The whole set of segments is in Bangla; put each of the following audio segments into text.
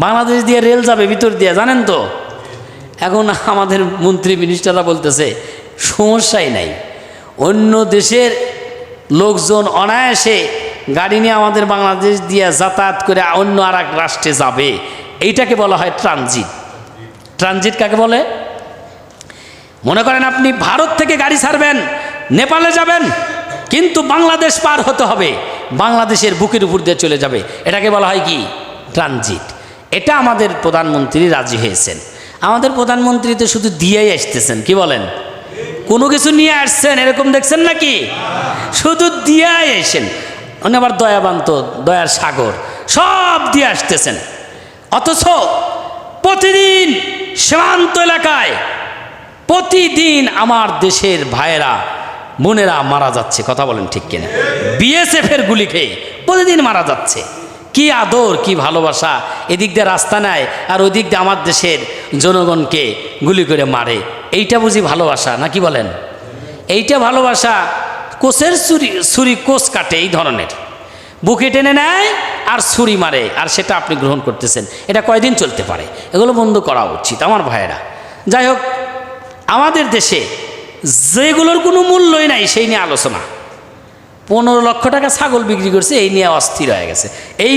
বাংলাদেশ দিয়ে রেল যাবে ভিতর দিয়ে, জানেন তো। এখন আমাদের মন্ত্রী মিনিস্টাররা বলতেছে সমস্যাই নাই, অন্য দেশের লোকজন অনায়াসে গাড়ি নিয়ে আমাদের বাংলাদেশ দিয়ে যাতায়াত করে অন্য আর এক রাষ্ট্রে যাবে। এইটাকে বলা হয় ট্রানজিট। ট্রানজিট কাকে বলে? মনে করেন আপনি ভারত থেকে গাড়ি ছাড়বেন, নেপালে যাবেন, কিন্তু বাংলাদেশ পার হতে হবে, বাংলাদেশের বুকের উপর দিয়ে চলে যাবে, এটাকে বলা হয় কি? ট্রানজিট। এটা আমাদের প্রধানমন্ত্রী রাজি হয়েছেন। আমাদের প্রধানমন্ত্রী তো শুধু দিয়েই আসতেছেন, কি বলেন? কোনো কিছু নিয়ে আসছেন এরকম দেখছেন নাকি? শুধু দিয়েই আসেন। উনি আবার দয়াবান তো, দয়ার সাগর, সব দিয়ে আসতেছেন। অথচ প্রতিদিন সীমান্ত এলাকায় প্রতিদিন আমার দেশের ভাইয়েরা বোনেরা মারা যাচ্ছে, কথা বলেন ঠিক কিনা? বিএসএফ এর গুলি খেয়ে প্রতিদিন মারা যাচ্ছে। কি আদর, কি ভালোবাসা! এদিক দিয়ে রাস্তা নেয় আর ওদিক দিয়ে আমার দেশের জনগণকে গুলি করে মারে। এইটা বুঝি ভালোবাসা নাকি বলেন? এইটা ভালোবাসা? কোষের ছুরি কোষ কাটে, এই ধরনের বুকে টেনে নেয় আর ছুরি মারে, আর সেটা আপনি গ্রহণ করতেছেন। এটা কয়দিন চলতে পারে? এগুলো বন্ধ করা উচিত আমার ভাইয়েরা। যাই হোক, আমাদের দেশে যেগুলোর কোনো মূল্যই নাই সেই নিয়ে আলোচনা। 15 লক্ষ টাকা ছাগল বিক্রি করছে, এই নিয়ে অস্থির হয়ে গেছে, এই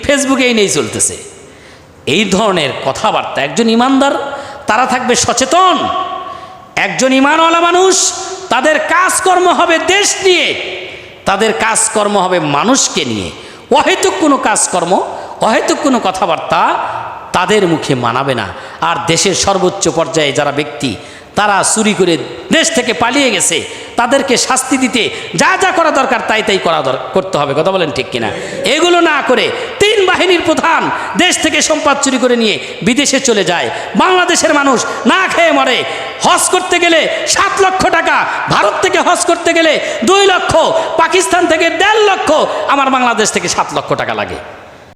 ফেসবুকে এই নিয়েই চলতেছে। এই ধরনের কথাবার্তা, একজন ইমানদার তারা থাকবে সচেতন, একজন ইমানওয়ালা মানুষ তাদের কাজকর্ম হবে দেশ নিয়ে, তাদের কাজকর্ম হবে মানুষকে নিয়ে। অহেতুক কোনো কাজকর্ম, অহেতুক কোনো কথাবার্তা তাদের মুখে মানাবে না। আর দেশের সর্বোচ্চ পর্যায়ে যারা ব্যক্তি তারা চুরি করে দেশ থেকে পালিয়ে গেছে, তাদেরকে শাস্তি দিতে যা যা করা দরকার তাই তাই করতে হবে, কথা বলেন ঠিক কিনা? এগুলো না করে 3 বাহিনীর প্রধান দেশ থেকে সম্পদ চুরি করে নিয়ে বিদেশে চলে যায়, বাংলাদেশের মানুষ না খেয়ে মরে। হজ করতে গেলে 7 লক্ষ টাকা, ভারত থেকে হজ করতে গেলে 2 লক্ষ, পাকিস্তান থেকে 1.5 লক্ষ, আমার বাংলাদেশ থেকে 7 লক্ষ টাকা লাগে।